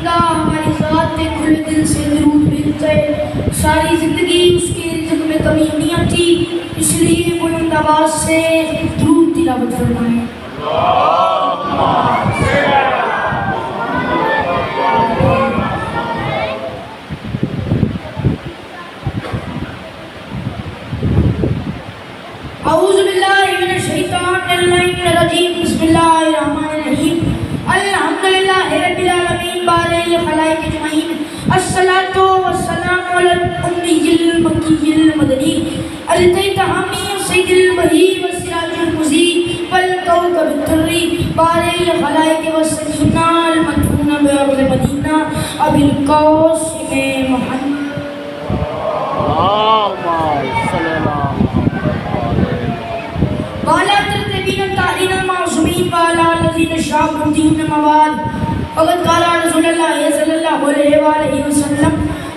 اللہ ہماری ذات پہ کھلے دل سے درود بھیجتا ہے. ساری زندگی اس کے رزق میں کمی نہیں آتی, اس لیے بلند آواز سے درود تلاوت فرمائیں. اعوذ باللہ من الشیطان الرجیم. بسم اللہ الرحمن الرحیم. الحمدللہ رب العالمین بارئ الخلائق اجمعین. الصلاۃ والسلام علی النبی المکی المدنی التیت حامی سید البہی والسراج المضیء والکوكب الدری بارئ الخلائق والسیدنا المدفون بأرض مدینہ ابی القاسم محمد. وعلى ترتبين التعليم المعصومين وعلى الذين شاقوا الدين مواد. وقد قال رسول الله صلى الله عليه وآله وسلم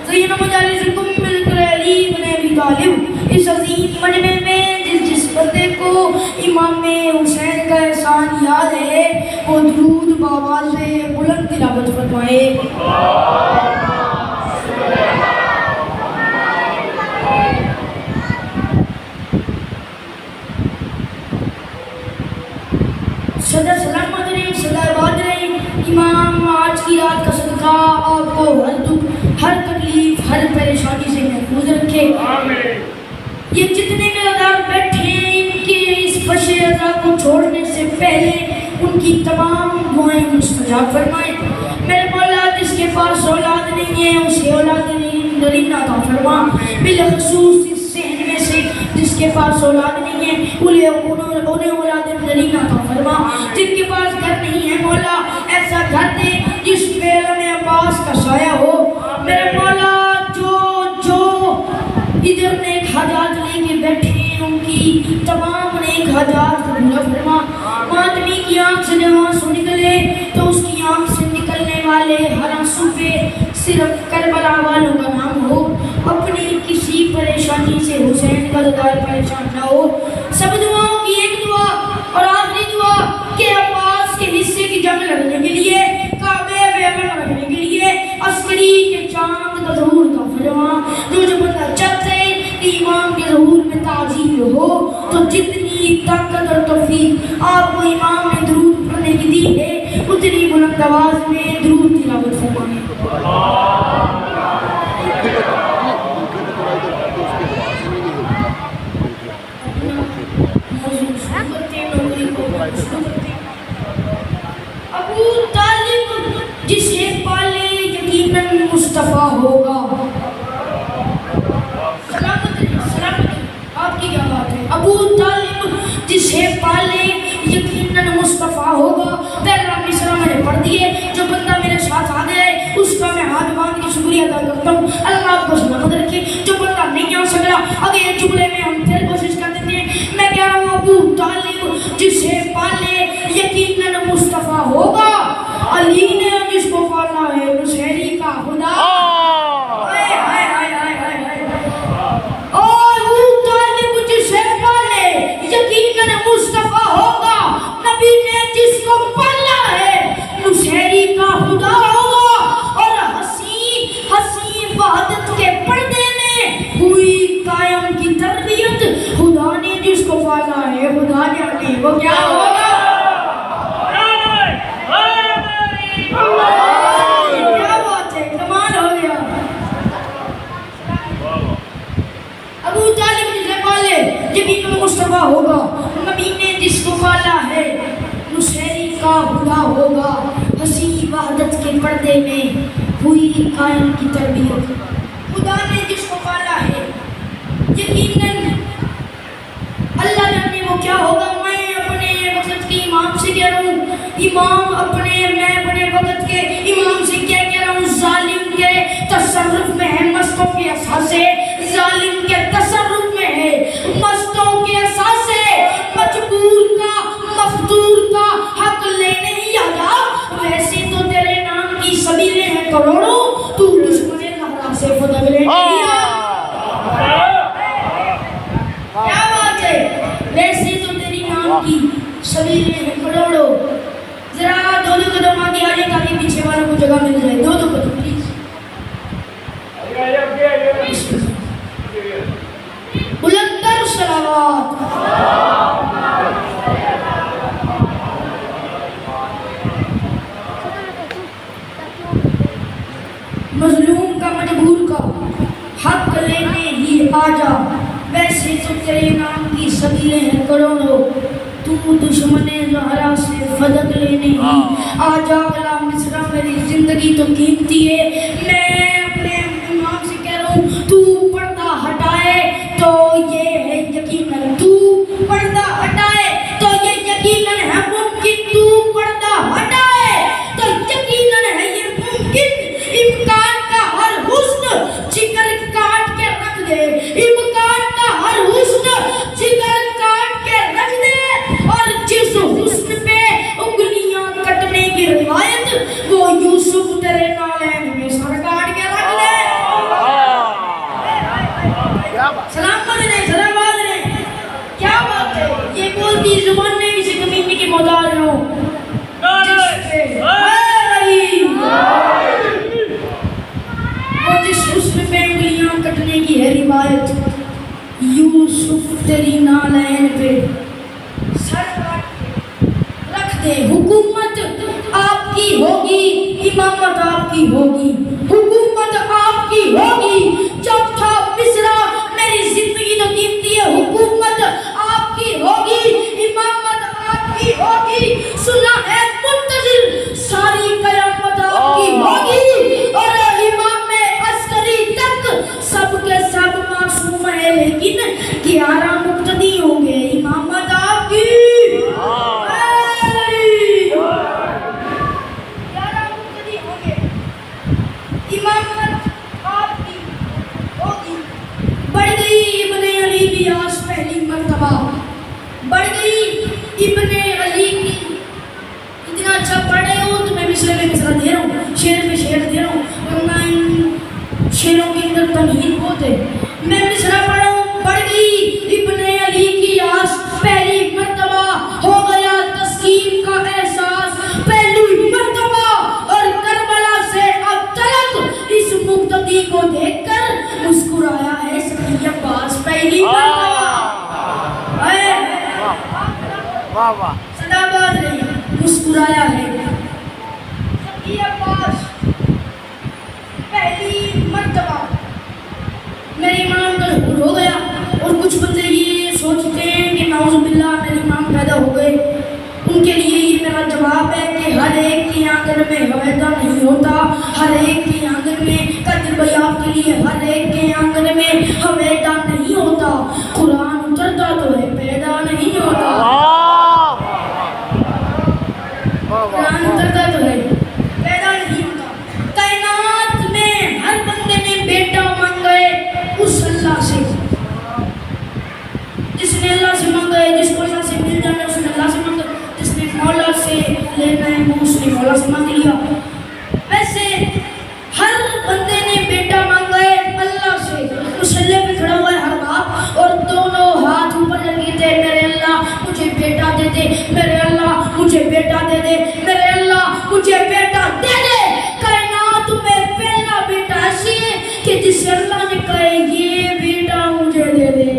زين مجالسكم بالذكر علي بن ابي طالب. اس عظیم مجمع میں جس بندے کو امام حسین کا احسان یاد ہے وہ درود بآواز بلند تلاوت فرمائے. صدر سلامت رہیں, صدر آباد رہیں. امام آج کی رات کا صدقہ آپ کو ہر دکھ, ہر تکلیف, ہر پریشانی سے محفوظ رکھے. یہ جتنے مقدار بیٹھے ہیں ان کے اس فش رضا کو چھوڑنے سے پہلے ان کی تمام دعائیں مستجاب فرمائیں. میرے مولا جس کے پاس اولاد نہیں ہے اسے اولاد نرینہ عطا فرما. بالخصوص اس صحن میں سے جس کے پاس اولاد نہیں ہے انہیں اولاد نرینہ عطا فرما. جن کے پاس گھر نہیں ہے مولا ایسا گھر دے جس پہ علم عباس کا سایہ ہو. میرے مولا جو ادھر نیک حاجات لے کے بیٹھے ہیں ان کی تمام نیک حاجات کو پورا فرما. آدمی کی آنکھ سے جب آنسو نکلے تو اس کی آنکھ سے نکلنے والے ہر آنسو پہ صرف کربلا والوں کا نام ہو. اپنی کسی پریشانی سے حسین کا ددار پریشان نہ ہو. سب دعاؤں کی ایک دعا اور آخری دعا کہ عباس کے حصے کی جنگ لڑنے کے لیے, کعبے پہ امن رکھنے کے لیے عسکری کے چاند کا ظہور کا فرما. جو بندہ چاہتے کہ امام کے ظہور میں تعظیم ہو تو جتنی طاقت اور توفیق آپ کو امام نے درود پڑھنے کی دی ہے اتنی بلند آواز میں درود تلاوت فرمائیں. ابو طالب جسے پالے یقیناً مصطفیٰ ہوگا. آپ کی کیا بات ہے؟ ابو طالب جسے پالے یقیناً مصطفیٰ ہوگا. پہلا مصرع میں نے پڑھ دیے, جو بندہ میرے ساتھ آ گیا ہے اس کا میں ہاتھ باندھ کے شکریہ ادا کرتا ہوں. اللہ آپ کو سلامت رکھے. جو بندہ نہیں آ سکا اگلے جملے میں ہم پھر کوشش کر دیتے ہیں. میں کہہ رہا ہوں ابو طالب جسے پالے یقیناً مصطفیٰ ہوگا. علی نے جس کو پالا ہے نصیری کا خدا. یقیناً مصطفیٰ ہوگا. نبی نے جس کو پالا ہے نصیری کا خدا ہوگا. اور حسین وحدت کے پردے میں ہوئی قائم کی تربیت خدا نے جس کو پالا ہے خدا جانے وہ کیا ہوگا. کیا بات ہے, کمال ہو گیا. ابو طالب جسے پالے یقیناً مصطفیٰ ہوگا. نبی نے جس کو پالا ہے نصیری کا خدا ہوگا. حسین وحدت کے پردے میں ہوئی قائم کی تربیت خدا نے جس کو پالا ہے یقیناً اللہ جانے وہ کیا ہوگا. میں اپنے وقت کے امام سے کہہ رہا ہوں, میں اپنے وقت کے امام سے کیا کہہ رہا ہوں. ظالم کے تصرف میں ہے مستوں کے اثاثے. ظالم کے تصرف میں ہے مستوں کے اثاثے. مجبور کا مفتور کا حق لینے ہی آجا. ویسے تو تیرے نام کی سبیلیں ہیں کروڑوں, تو دشمن زہرا سے فتح لینے ہی آ. کیا بات ہے, ویسے تو تیری نام کی سبیلیں ہیں کروڑوں ذرا دو دو قدم آگے آ جائیں تاکہ پیچھے والوں کو جگہ مل جائے. دو دو قدم پلیز. بلندر صلوات. مظلوم کا مجبور کا حق لینے ہی آ جا. ویسے تو تیرے نام کی سبیلیں ہیں کروڑوں, تو دشمن زہرا سے فدق لینے ہی آ جا. اگلا مصرع میری زندگی تو قیمتی ہے, میں اپنے امام سے کہہ رہا ہوں تو پردہ ہٹائے تو یہ ہے یقیناً, تو پردہ ہٹائے تو یہ یقیناً ہے ممکن, تو پردہ ہٹائے تو یقیناً ہے یہ ممکن. امکان کا ہر حسن جگر کاٹ کے رکھ دے, امکان کا ہر حسن جگر کاٹ کے رکھ دے, اور جس حسن پہ انگلیاں کٹنے کی روایت وہ یوسف تیرے نالین میں سر کاٹ کے رکھ دے. سلام مدنے, سلام مدنے. کیا بات ہے, یہ بولتی زبان میں کسی کمینے کی محتاج ہوں. جس حسن پہ انگلیاں کٹنے کی ہے روایت, یوسف تیری نالین پہ سر کاٹ رکھ دے. حکومت آپ کی ہوگی, امامت آپ کی ہوگی, حکومت آپ کی ہوگی. چوتھا مصرع میری زندگی تو قیمتی ہے, حکومت آپ کی ہوگی, امامت آپ کی ہوگی. سنا ہے منتظر ساری قیامت آپ کی ہوگی, اور امام عسکری تک سب کے سب معصوم ہے, لیکن 11 مقتدی ہوں گے. امامت آپ کی, 11 مقتدی ہوں گے, امامت آپ کی ہوگی. بڑھ گئی ابن علی کی آس پہلی مرتبہ, بڑھ گئی ابن علی کی. اتنا اچھا پڑھ رہے ہو تو میں مصرع میں مصرع دے رہا ہوں, شعر میں شعر دے رہا ہوں, ورنہ ان شعروں کے اندر تمہید بہت ہے. میں مصرع پڑھ رہا ہوں. بڑھ گئی ابن علی کی آس پہلی مرتبہ, ہو گیا تسکین کا احساس پہلی مرتبہ, اور کربلا سے اب تلک اس مقتدی کو دیکھ کر مسکرایا ہے سکی عباس پہلی مرتبہ. صدا باز نہیں, مسکرایا ہے سکی عباس پہلی مرتبہ. میرے امام کا ظہور ہو گیا, اور کچھ بندے یہ سوچتے ہیں کہ نعوذ باللہ میرے امام پیدا ہو گئے. ان کے لیے یہ میرا جواب ہے کہ ہر ایک کی آنگن میں حویدہ نہیں ہوتا, ہر ایک کی آنگن میں قدر بھائی آپ کے لیے ہر ایک کے آنگن میں حویدہ نہیں ہوتا. قرآن اترتا تو ہے, پیدا نہیں ہوتا. قرآن اترتا تو ہے, پیدا نہیں ہوتا. کائنات میں ہر بندے نے بیٹا مانگا ہے اس اللہ سے, جس نے اللہ سے مانگا ہے, جس کو اللہ سے مل جانا ہے اس نے اللہ سے مانگا, جس نے مولا سے لینا ہے وہ اس نے مولا سے مانگ لیا. ویسے ہر بندے نے بیٹا مانگا ہے اللہ سے. مسلح پہ کھڑا ہوا ہے ہر باپ, اور دونوں ہاتھ اوپر کر کے کہتے ہیں میرے اللہ مجھے بیٹا دے دے, میرے اللہ مجھے بیٹا دے دے, میرے اللہ مجھے بیٹا دے دے. کائنات میں پہلا بیٹا ایسی ہے کہ جسے اللہ نے کہا یہ بیٹا مجھے دے دے,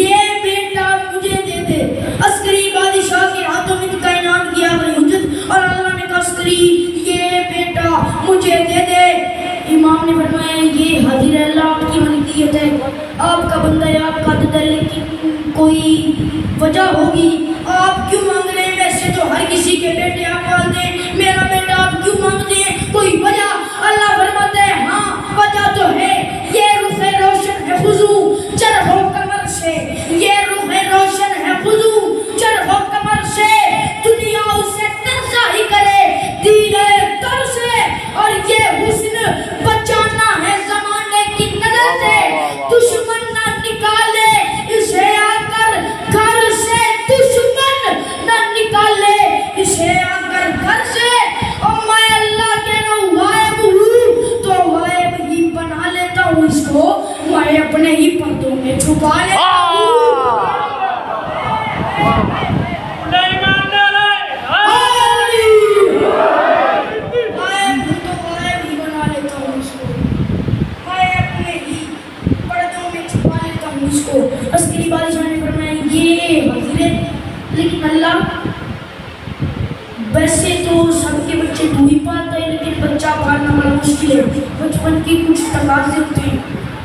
یہ بیٹا مجھے دے دے. عسکری بادشاہ کے ہاتھوں میں کائنات کی آگ حجت, اور اللہ نے کہا عسکری یہ بیٹا مجھے دے دے. امام نے فرمایا یہ حاضر اللہ آپ کی ملکیت ہے, آپ کا بندہ ہے, آپ کا عدد ہے, لیکن کوئی وجہ ہوگی آپ کیوں مانگ رہے ہیں؟ ویسے تو ہر کسی کے بیٹے آپ پالتے ہیں, میرا بیٹا آپ کیوں مانگتے ہیں؟ کوئی وجہ؟ اللہ فرماتے ہیں ہاں وجہ تو ہے, یہ رخ روشن ہے خضوع چرخ و کمر سے, یہ رخ روشن ہے خضوع چرخ و کمر سے, دنیا اسے ترسا ہی کرے دیدے تر سے, اور یہ حسن بچانا ہے زمانے کی نظر سے. دشمن نہ نکالے اسے آ کر گھر سے, دشمن نہ نکالے اسے آ کر گھر سے, اور میں اللہ حضرت لیکن اللہ ویسے تو سب کے بچے تو ہی پالتا ہے، لیکن بچہ پالنا بڑا مشکل ہے. بچپن کی کچھ تقاضے ہوتے ہیں.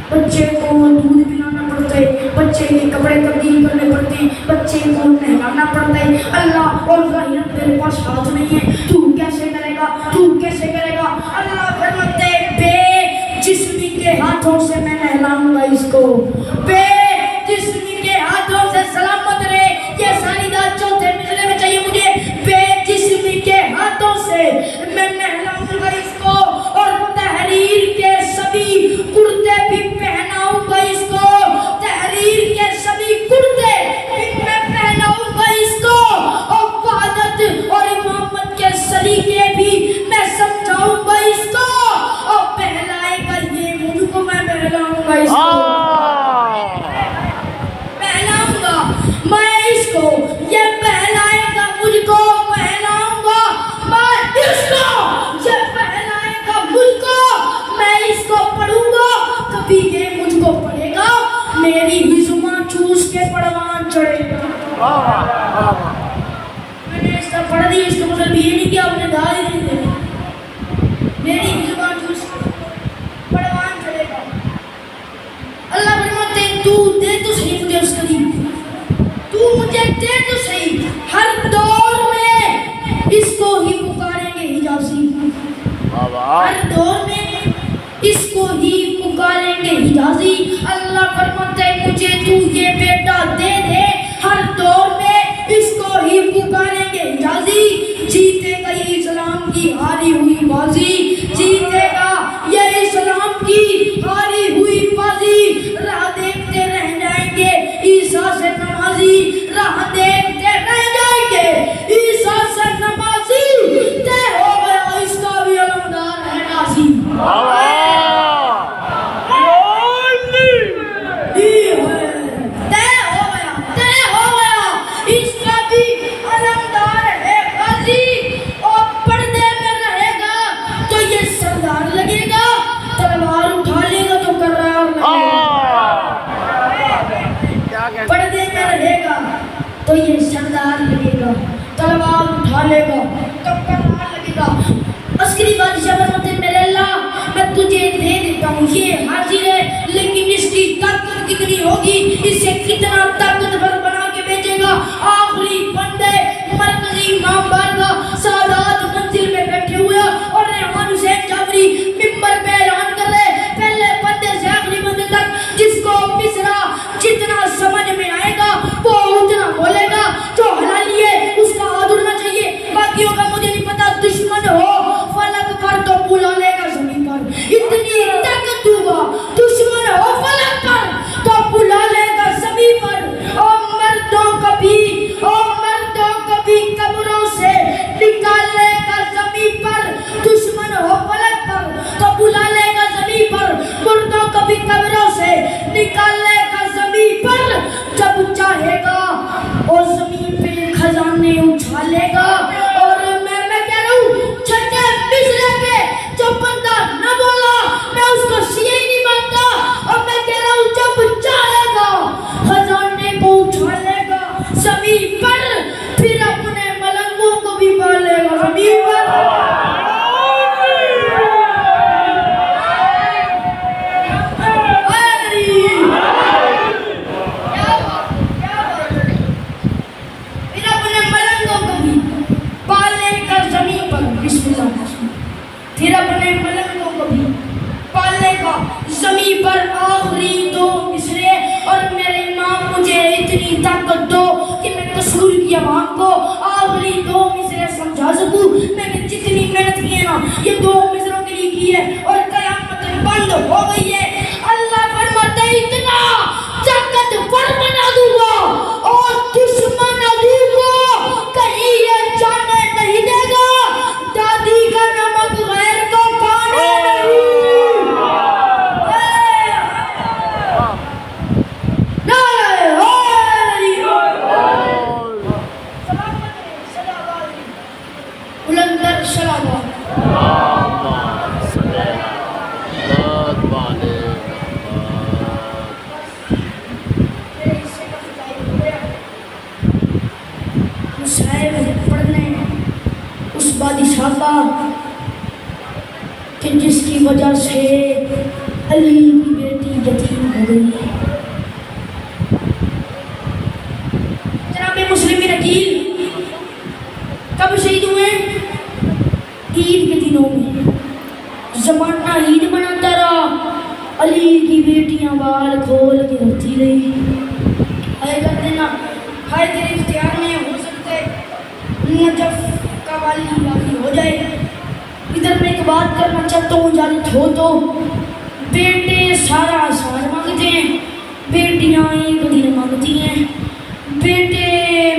بچے کو دودھ پلانا پڑتا ہے، بچے کے کپڑے تبدیل کرنے پڑتے ہیں، بچے کو نہلانا پڑتا ہے. اللہ اور ظاہر تیرے پاس ہاتھ نہیں ہے، تو کیسے کرے گا، تو کیسے کرے گا؟ اللہ فرماتے ہیں بے جسمی کے ہاتھوں سے میں نہلاؤں گا اس کو، بے جسمی کے ہاتھوں سے سلامت رہے. یہ ساری بات چوتھے مصرے میں چاہیے مجھے. بے جسمی کے ہاتھوں سے میں نہلاؤں گا اس کو، اور تحریر کے سبھی کرتے بھی پہناؤں گا اس کو، تحریر کے سبھی کرتے بھی میں پہناؤں گا اس کو، اور وحدت اور امامت کے سلیقے بھی میں سمجھاؤں گا اس کو، اور پہلائے گا یہ مجھ کو، میں پہلاؤں گا اس کو، پہلاؤں گا میں اس کو، یہ پہلائے گا مجھ کو، پہلاؤں گا میں اس کو، یہ پہلائے گا مجھ کو، میں اس کو پڑھوں گا. کبھی یہ مجھ کو پڑھے گا، میری ہی زبان چوس کے پڑوان چڑھے گا. میں نے اس کا پڑھ دی، اس کا مطلب یہ نہیں کہ آپ نے دھار ہی نہیں دینی. میری ہی زبان چوس کے پڑوان چڑھے گا. اللہ فرماتے ہیں تو دے تو صحیح مجھے اس قریب، تو مجھے دے تو صحیح. ہر دور میں اس کو ہی پکاریں گے حجازی، ہر دور میں اس کو ہی پکاریں گے حجازی. اللہ فرماتے ہیں مجھے تو یہ بیٹا دے دے، ہر دور میں اس کو ہی پکاریں گے حجازی. جیتے گا یہ اسلام کی ہاری ہوئی بازی، جیتے گا یہ اسلام کی ہاری ہوئی بازی. راہ دیکھتے رہ جائیں گے عیسیٰ سے نمازی، راہ دیکھتے رہ جائیں گے عیسیٰ سے نمازی. طے ہو گیا اس کا بھی علمدار ہے نازی. پردے میں رہے گا تو یہ سردار لگے گا، تلوار اٹھا لے گا تو کرار لگے گا. عسکری بادشاہ فرماتے ہیں میرے اللہ میں تجھے دے دیتا ہوں، یہ حاضر ہے، لیکن اس کی طاقت کتنی ہوگی، اسے کتنا طاقتور بنا کے بھیجے گا. آخری بندے مرکزی امام بارگاہ سادات منزل میں بیٹھے ہوئے اور ریحان حسین جعفری ممبر پہ اعلان کر رہے پہلے بندے سے آخری بندے تک جس کو مصرع جتنا سمجھ میں آئے گا وہ اتنا بولے گا، جو حلالی ہے اس کا ہاتھ اڑنا چاہیے، باقیوں کا مجھے نہیں پتا. دشمن ہو فلک پر تو بلا لے گا زمین پر، اتنی طاقت دوں گا. دشمن ہو فلک پر تو بلا لے گا زمین پر. اور مردوں کو بھی قبروں سے نکال لے گا زمین پر. دشمن ہو فلک پر تو بلا لے گا زمین پر، مردوں کو بھی قبروں سے نکال لے گا زمین پر. جب چاہے گا اور زمین پہ خزانے اچھالے گا. اور میں کہہ رہا ہوں چھٹے مصرے پہ جو بندہ نہ بولا میں اس کو شیعہ ہی نہیں مانتا. اور میں کہہ رہا ہوں جب چاہے گا خزانے کو اچھالے گا زمین پر، پھر اپنے ملنگوں کو بھی پالے گا زمین پر. پھر اپنے ملنگوں کو بھی پالے گا زمین پر. آخری دو مصرے اور میرے امام مجھے اتنی طاقت دو کہ میں قصور کی عوام کو آخری دو مصرے سمجھا سکوں. میں نے جتنی محنت کی ہے نا یہ دو مصروں کے لیے کی ہے اور قیامت بند ہو گئی ہے. اللہ فرماتا ہے اتنا طاقتور بنا دوں گا اور دشمن عدو کو کہیں یہ جانے نہیں دے گا. دادی کا نمک غیر کو کھانے نہیں. بلندر سلام ماشاءاللہ کہ جس کی وجہ سے علی کی بیٹی یتیم ہو گئی. جناب مسلم عقیل کب شہید ہوئے؟ عید کے دنوں میں. زمانہ عید مناتا رہا، علی کی بیٹیاں بال کھول کے روتی رہی. ہائے کر دینا، ہائے تیرے اختیار میں ہو سکتے نجف کا والی واقعی ہو جائے. ادھر میں ایک بات کرنا چاہتا ہوں، اجازت ہو تو. بیٹے سارا سال مانگتے ہیں، بیٹیاں ایک دن مانگتی ہیں. بیٹے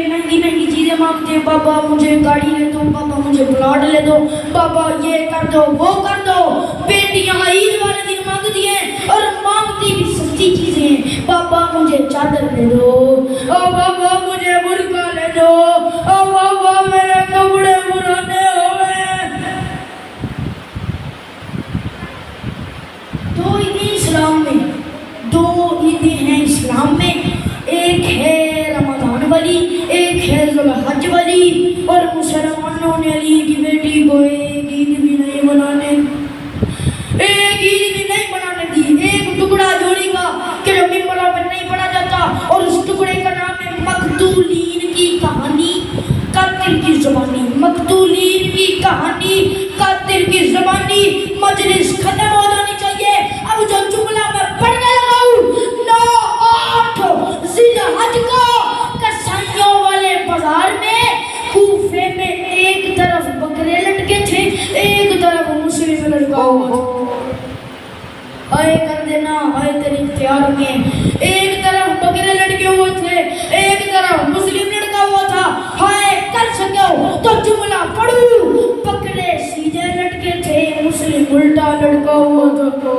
مہنگی مہنگی چیزیں مانگتے ہیں، بابا مجھے گاڑی لے دو، بابا مجھے پلاٹ لے دو، بابا یہ کر دو وہ کر دو. بیٹیاں عید والے دن مانگتی ہیں اور مانگتی بھی سستی چیزیں ہیں. بابا مجھے چادر لے دو، او بابا مجھے برقع لے دو، او بابا میرے کپڑے پرانے ہو گئے. دو عیدیں اسلام میں، دو عیدیں ہیں اسلام میں. ایک ہے رمضان والی، ایک ہے ذوالحج والی. اور مسلمانوں نے علی کی بیٹی کو ایک عید بھی نہیں بنانے دی. ایک ٹکڑا جوڑی کا کہ جو ممبروں پہ نہیں پڑھا جاتا، اور اس ٹکڑے کا نام ہے مقتولین کی کہانی، قاتل کی زبانی. مقتولین کی کہانی، قاتل کی زبانی. مجلس ختم ہو جانی چاہیے. اب جو جملہ میں پڑھنے لگا ہوں، 9-8 ذی الحج کو کسائیوں والے بازار میں کوفے میں ایک طرف بکرے لٹکے تھے، ایک طرف مسلم لڑکا ہوا تھا. آئے کر دینا، آئے تیرے اختیار میں. ایک طرف بکرے لٹکے ہوئے تھے، ایک طرف مسلم لڑکا ہوا تھا. ہائے کر سکو تو جملہ پڑھو. بکرے سیدھے لٹکے تھے، مسلم الٹا لٹکا ہوا تھا.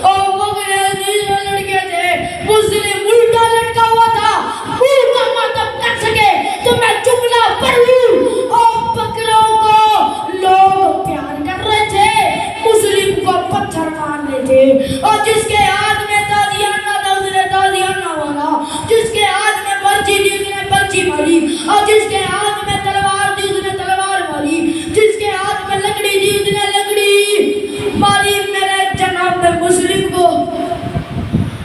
اور بکرے سیدھے لٹکے تھے، مسلم الٹا لٹکا ہوا تھا. مطلب کر سکے تو میں جملہ پڑھوں. اور بکروں کو لوگ پیار کر رہے تھے، مسلم کو پتھر مار رہے تھے. اور جس کے ہاتھ میں تازیانہ تھا اس نے تازیانہ مارا، جس کے ہاتھ میں برچی تھی اس نے برچی ماری، اور جس کے ہاتھ میں تلوار تھی اس نے تلوار ماری، جس کے ہاتھ میں لکڑی تھی اس نے لکڑی ماری. میرے جناب مسلم کو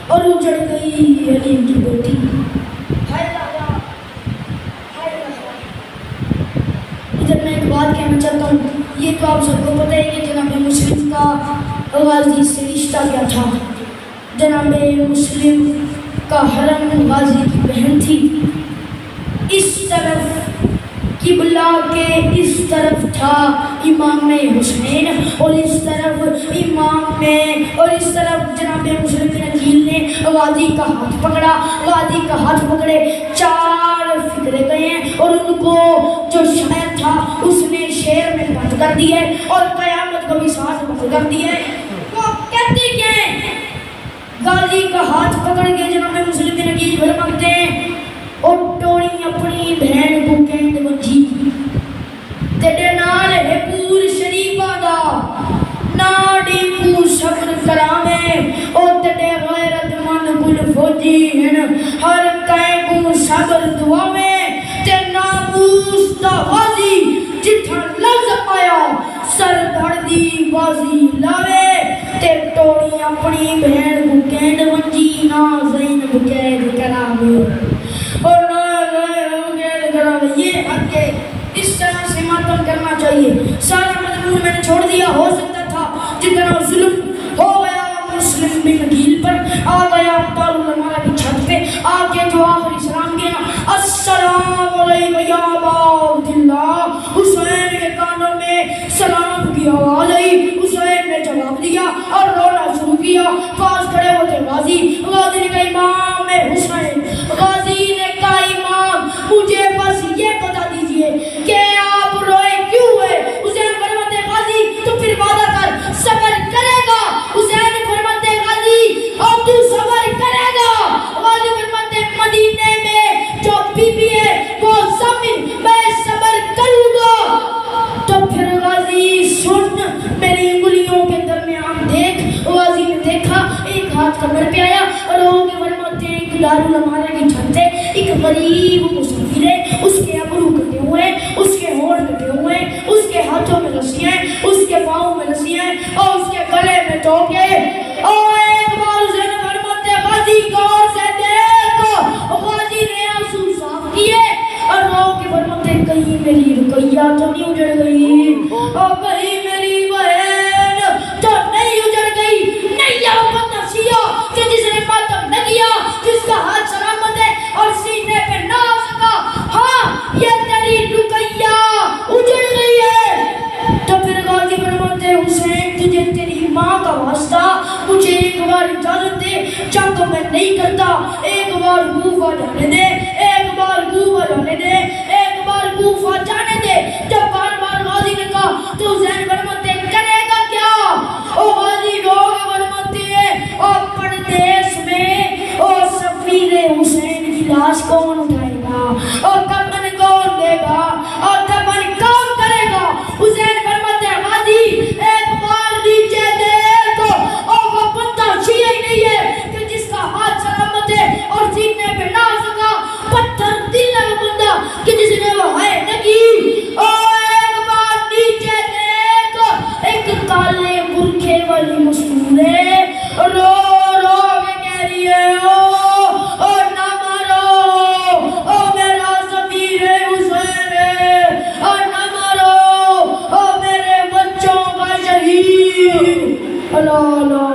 اور اجڑ گئی علی کی بیٹی. ادھر میں ایک بات کہنا چاہتا ہوں. یہ تو آپ سب کو پتہ ہے کہ جناب مسلم کا غازی سے رشتہ کیا تھا. جناب مسلم کا حرم غازی کی بہن تھی. اس طرف قبلہ کے اس طرف تھا امام حسین، اور اس طرف امام میں، اور اس طرف جناب مسلم بن عقیل نے غازی کا ہاتھ پکڑا. غازی کا ہاتھ پکڑے 4 فکرے گئے ہیں، اور ان کو جو شاعر تھا اس نے شعر میں بند کر دیا ہے، اور قیامت کو بھی ساتھ بند کر دیا ہے. وہ کہتے کیا ہیں؟ غازی کا ہاتھ پکڑ کے جناب مسلم بن عقیل فرماتے ہیں، اور ٹوڑی اپنی بہن کو کہند ونجی تیرے نال ہے پور شریفہ دا ناڑی کو صبر کرامے. اور تیرے غیرت من گل فوجی ہیں ہر کائیں کو صبر دعا میں. تے ناموس دا غازی جتھا لفظ پایا سر دھڑ دی بازی لاوے. تے ٹوڑی اپنی بہن کو کہند ونجی نا زینب قید کرامے. اور یہ حق ہے، اس طرح سے ماتم کرنا چاہیے. سارا مضمون میں نے چھوڑ دیا. ہو سکتا تھا جتنا ظلم ہو گیا مسلم بن عقیل پر، آ گیا دارالعلماء کی چھت پہ آ کے جو آخری سلام کیا نا، السلام علیکم یا ابا عبداللہ. حسین کے کانوں میں سلام کی آواز آئی. حسین نے جواب دیا اور رونا شروع کیا. پاس کھڑے ہوتے غازی. غازی نے کہا امام حسین. غازی نے کہا امام مجھے بس یہ بتا دیجئے کہ آپ روئے کیوں ہوئے؟ حسین فرماتے غازی تو پھر وعدہ کر صبر کرے گا. حسین فرماتے غازی اور تو صبر کرے گا. غازی فرماتے مدینے میں جو بی بی ہے وہ زمین میں صبر کروں گا. تو پھر غازی سن میری انگلیوں کے درمیان دیکھ. غازی نے دیکھا ایک ہاتھ کمر پہ آیا اور وہ فرماتے ہیں ایک دارالعلماء کی چھت ہے، ایک غریب مسافر ہے، اس کے ابرو کٹے ہوئے، اس کے ہونٹ لپٹے ہوئے، اس کے ہاتھوں میں رسیاں، اس کے پاؤں میں رسیاں اور اس کے گلے میں ٹوکے. اور ایک بار حسین فرماتے غازی غور سے دیکھ، غازی نے آنسو صاف کیے اور رو کے فرماتے کہیں میری رقیہ تو نہیں اجڑ گئی، اور کہیں میری بہن تو نہیں اجڑ گئی. نہیں یہ وہ بندہ سیو کہ جس نے ماتم نہ کیا، جس کا ہاتھ سلامت ہے اور سینے پہ نہ آ سکا. ہاں یہ تیری رقیہ اجڑ گئی ہے. تو پھر غازی فرماتے حسین تجھے تیری ماں کا واسطہ، مجھے ایک بار اجازت دے، جنگ میں نہیں کرتا، ایک بار کوفہ جانے دے، ایک بار کوفہ جانے دے، ایک بار کوفہ جانے دے. جب بار بار غازی نے کہا تو حسین فرماتے کرے گا کیا؟ او غازی لوگ فرماتے ہیں اور پردیس میں اور سفیر حسین کی لاش کون اٹھائے گا اور کفن کون دے گا اور کفن کون کرے گا؟ حسین فرماتے ہیں غازی ایک بار نیچے دیکھ، اور وہ بندہ شیعہ ہی نہیں ہے کہ جس کا ہاتھ سلامت ہے اور سینے پہ نہ آ سکا، پتھر دل ہے وہ بندہ کہ جس نے وہ ہے نہ کی. اور ایک بار نیچے دیکھ، ایک کالے برکھے والی مستورے رو رو کے کہہ رہی ہے او نہ مارو، او میرا ضمیر حسین ہے، او نہ مارو، او میرے بچوں کا شہید. اللہ اللہ